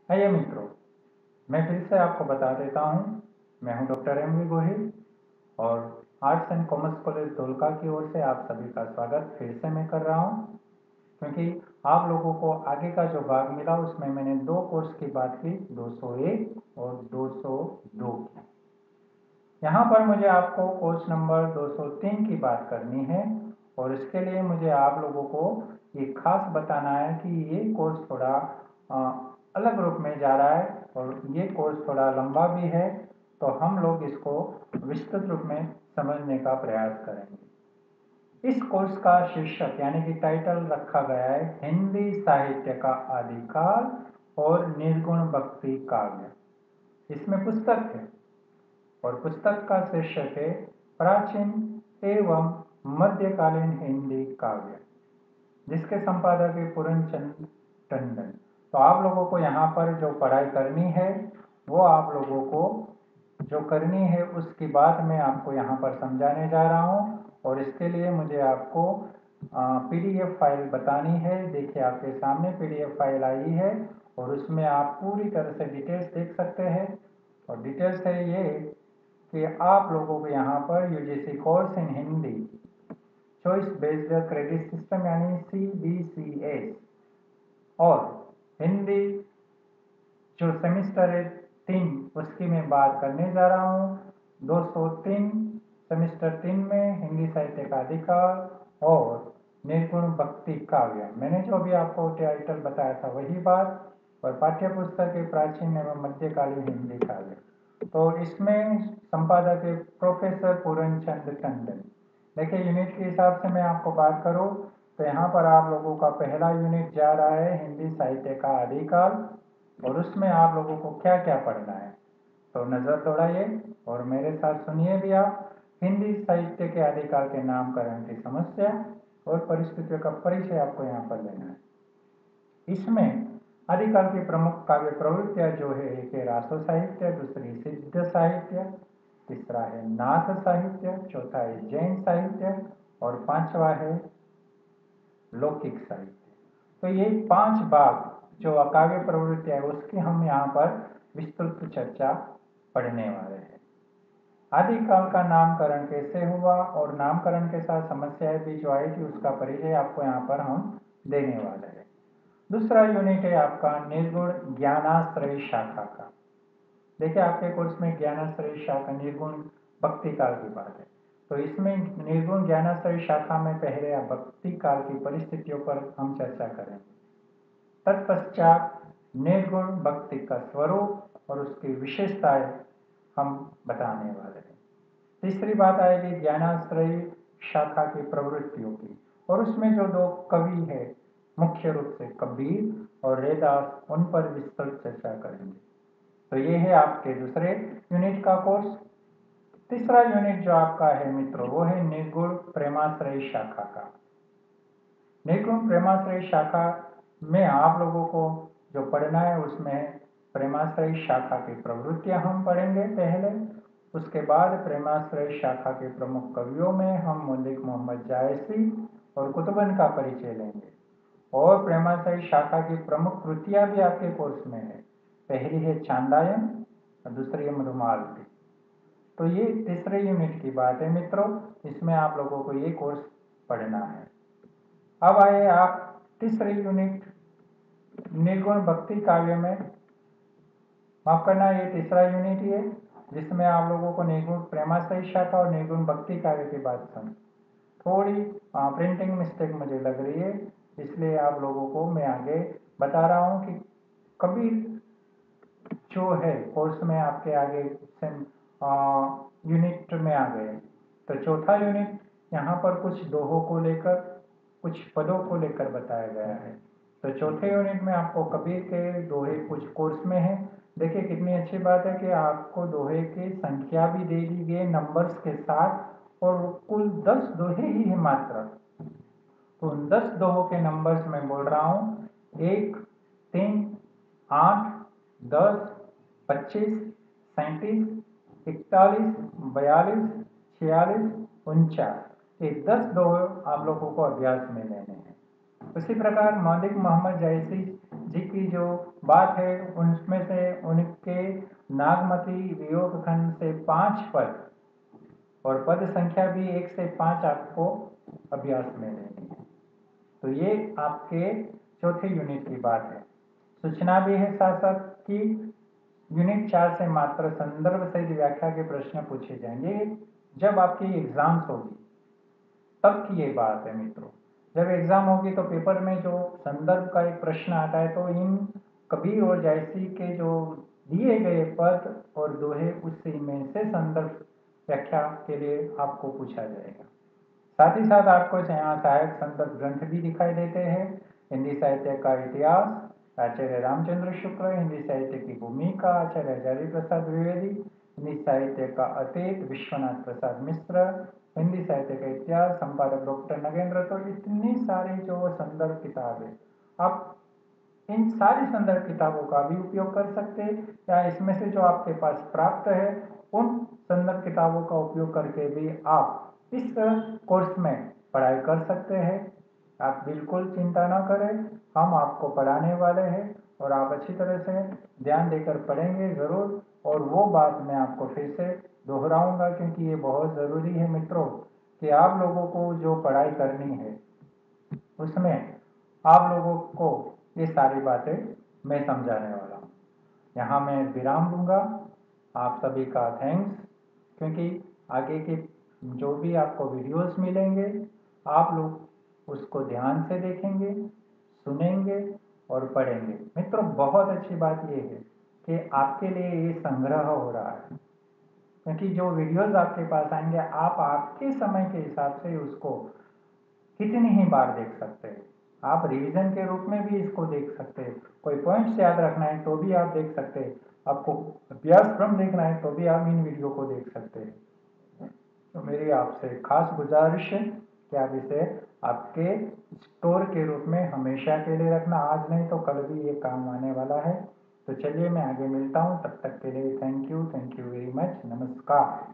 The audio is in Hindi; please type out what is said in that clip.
आइए मित्रों, मैं फिर से आपको बता देता हूँ। मैं हूँ डॉक्टर एम वी गोहिल और arts and commerce college Dholka की ओर से आप सभी का स्वागत फिर से मैं कर रहा हूँ। क्योंकि आप लोगों को आगे का जो भाग मिला उसमें मैंने दो कोर्स की बात की, 201 और 202 की। यहाँ पर मुझे आपको कोर्स नंबर 203 की बात करनी है और इसके लिए मुझे आप लोगों को ये खास बताना है कि ये कोर्स थोड़ा अ, अलग रूप में जा रहा है और ये कोर्स थोड़ा लंबा भी है, तो हम लोग इसको विस्तृत रूप में समझने का प्रयास करेंगे। इस कोर्स का शीर्षक यानी कि टाइटल रखा गया है हिंदी साहित्य का आदिकाल और निर्गुण भक्ति काव्य। इसमें पुस्तक है और पुस्तक का शीर्षक है प्राचीन एवं मध्यकालीन हिंदी काव्य, जिसके संपादक है पूरनचंद टंडन। तो आप लोगों को यहाँ पर जो पढ़ाई करनी है वो आप लोगों को जो करनी है उसकी बात मैं आपको यहाँ पर समझाने जा रहा हूँ और इसके लिए मुझे आपको पीडीएफ फाइल बतानी है। देखिए आपके सामने पीडीएफ फाइल आई है और उसमें आप पूरी तरह से डिटेल्स देख सकते हैं। और डिटेल्स है ये कि आप लोगों को यहाँ पर UGC course in Hindi choice based credit system यानी CBCS और हिंदी जो सेमिस्टर है 3 उसकी मैं बात करने जा रहा हूँ। 203 सेमिस्टर 3 में हिंदी साहित्य का अधिकार और निर्गुण भक्ति काव्य, मैंने जो भी आपको टाइटल बताया था वही बात। और पाठ्य पुस्तक है प्राचीन एवं मध्यकालीन हिंदी काव्य। तो इसमें संपादक है प्रोफेसर पूरनचंद टंडन। देखिए यूनिट के हिसाब से मैं आपको बात करूँ तो यहाँ पर आप लोगों का पहला यूनिट जा रहा है हिंदी साहित्य का आदिकाल और उसमें आप लोगों को क्या क्या पढ़ना है। तो नजर दौड़ाइए और मेरे साथ सुनिए भी आप। हिंदी साहित्य के आदिकाल के नामकरण की समस्या और परिस्थितियों का परिचय आपको यहाँ पर लेना है। इसमें आदिकाल की प्रमुख काव्य प्रवृत्तियां जो है, एक है रासो साहित्य, दूसरी सिद्ध साहित्य, तीसरा है नाथ साहित्य, चौथा है जैन साहित्य और पांचवा है लौकिक साहित्य। तो ये 5 भाग जो काव्य प्रवृत्ति है उसकी हम यहाँ पर विस्तृत चर्चा पढ़ने वाले हैं। आदिकाल का नामकरण कैसे हुआ और नामकरण के साथ समस्याएं भी जो आई थी उसका परिचय आपको यहाँ पर हम देने वाले हैं। दूसरा यूनिट है आपका निर्गुण ज्ञानाश्रय शाखा का। देखिए आपके कोर्स में ज्ञानाश्रय शाखा निर्गुण भक्ति काल की बात है, तो इसमें निर्गुण ज्ञानाश्रय शाखा में पहले भक्ति काल की परिस्थितियों पर हम चर्चा करेंगे। तत्पश्चात निर्गुण भक्ति का स्वरूप और उसकी विशेषताएं हम बताने वाले हैं। तीसरी बात आएगी ज्ञानाश्रय शाखा की प्रवृत्तियों की और उसमें जो दो कवि है मुख्य रूप से कबीर और रैदास, उन पर विस्तृत चर्चा करेंगे। तो ये है आपके दूसरे यूनिट का कोर्स। तीसरा यूनिट जो आपका है मित्रों वो है निर्गुण प्रेमाश्रय शाखा का। निर्गुण प्रेमाश्रय शाखा में आप लोगों को जो पढ़ना है उसमें प्रेमाश्रय शाखा की प्रवृत्तियां हम पढ़ेंगे पहले। उसके बाद प्रेमाश्रय शाखा के प्रमुख कवियों में हम मलिक मोहम्मद जायसी और कुतुबन का परिचय लेंगे। और प्रेमाश्रय शाखा की प्रमुख कृतियां भी आपके कोर्स में है। पहली है चांदायन और दूसरी है मधुमालती। तो ये तीसरे यूनिट की बात है मित्रों, इसमें आप लोगों को ये कोर्स पढ़ना है। अब आए आप तीसरे यूनिट निर्गुण भक्ति काव्य में। माफ करना, ये तीसरा यूनिट ही है जिसमें आप लोगों को निर्गुण प्रेमाश्रय शाखा और निर्गुण भक्ति काव्य की बात सुन। थोड़ी प्रिंटिंग मिस्टेक मुझे लग रही है, इसलिए आप लोगों को मैं आगे बता रहा हूँ कि कबीर जो है कोर्स में आपके आगे यूनिट में आ गए। तो चौथा यूनिट यहाँ पर कुछ दोहों को लेकर, कुछ पदों को लेकर बताया गया है। तो चौथे यूनिट में आपको कबीर के दोहे कुछ कोर्स में है। देखिए कितनी अच्छी बात है कि आपको दोहे की संख्या भी दे दी गई नंबर्स के साथ और कुल 10 दोहे ही है मात्र। तो उन 10 दोहों के नंबर्स मैं बोल रहा हूँ, 1, 3, 8, 10, 25, 37, 41, 42, 46, 49। ये 10 दोहे आप लोगों को अभ्यास में लेने हैं। उसी प्रकार मौलिक मोहम्मद जायसी जी की जो बात है उनमें से उनके नागमती वियोग खंड से 5 पद और पद संख्या भी 1 से 5 आपको अभ्यास में लेनी है। तो ये आपके चौथे यूनिट की बात है। सूचना भी है साथ साथ कि यूनिट 4 से मात्र संदर्भ सहित व्याख्या के प्रश्न पूछे जाएंगे जब आपकी एग्जाम्स होगी तब की ये बात है मित्रों। जब एग्जाम होगी तो पेपर में जो संदर्भ का एक प्रश्न आता है तो इन कबीर और जायसी के जो दिए गए पद और दोहे उसी में से संदर्भ व्याख्या के लिए आपको पूछा जाएगा। साथ ही साथ आपको यहाँ सहायक संदर्भ ग्रंथ भी दिखाई देते हैं। हिंदी साहित्य का इतिहास आचार्य रामचंद्र शुक्ल, हिंदी साहित्य की भूमिका आचार्य हजारी प्रसाद द्विवेदी, हिंदी साहित्य का अतीत विश्वनाथ प्रसाद मिश्र, हिंदी साहित्य का इतिहास संपादक डॉक्टर नगेंद्र। तो इतनी सारी जो संदर्भ किताब है, आप इन सारी संदर्भ किताबों का भी उपयोग कर सकते हैं या इसमें से जो आपके पास प्राप्त है उन संदर्भ किताबों का उपयोग करके भी आप इस कोर्स में पढ़ाई कर सकते हैं। आप बिल्कुल चिंता ना करें, हम आपको पढ़ाने वाले हैं और आप अच्छी तरह से ध्यान देकर पढ़ेंगे ज़रूर। और वो बात मैं आपको फिर से दोहराऊंगा क्योंकि ये बहुत ज़रूरी है मित्रों कि आप लोगों को जो पढ़ाई करनी है उसमें आप लोगों को ये सारी बातें मैं समझाने वाला हूँ। यहाँ मैं विराम दूंगा। आप सभी का थैंक्स, क्योंकि आगे के जो भी आपको वीडियोस मिलेंगे आप लोग उसको ध्यान से देखेंगे, सुनेंगे और पढ़ेंगे। मित्रों बहुत अच्छी बात ये है कि आपके लिए ये संग्रह हो रहा है, क्योंकि जो वीडियोस आपके पास आएंगे आप आपके समय के हिसाब से उसको कितनी ही बार देख सकते हैं। आप रिवीजन के रूप में भी इसको देख सकते हैं। कोई पॉइंट्स याद रखना है तो भी आप देख सकते हैं। आपको अभ्यास क्रम देखना है तो भी आप इन वीडियो को देख सकते हैं। तो मेरी आपसे खास गुजारिश है कि आप इसे आपके स्टोर के रूप में हमेशा के लिए रखना, आज नहीं तो कल भी ये काम आने वाला है। तो चलिए मैं आगे मिलता हूँ, तब तक के लिए थैंक यू वेरी मच, नमस्कार।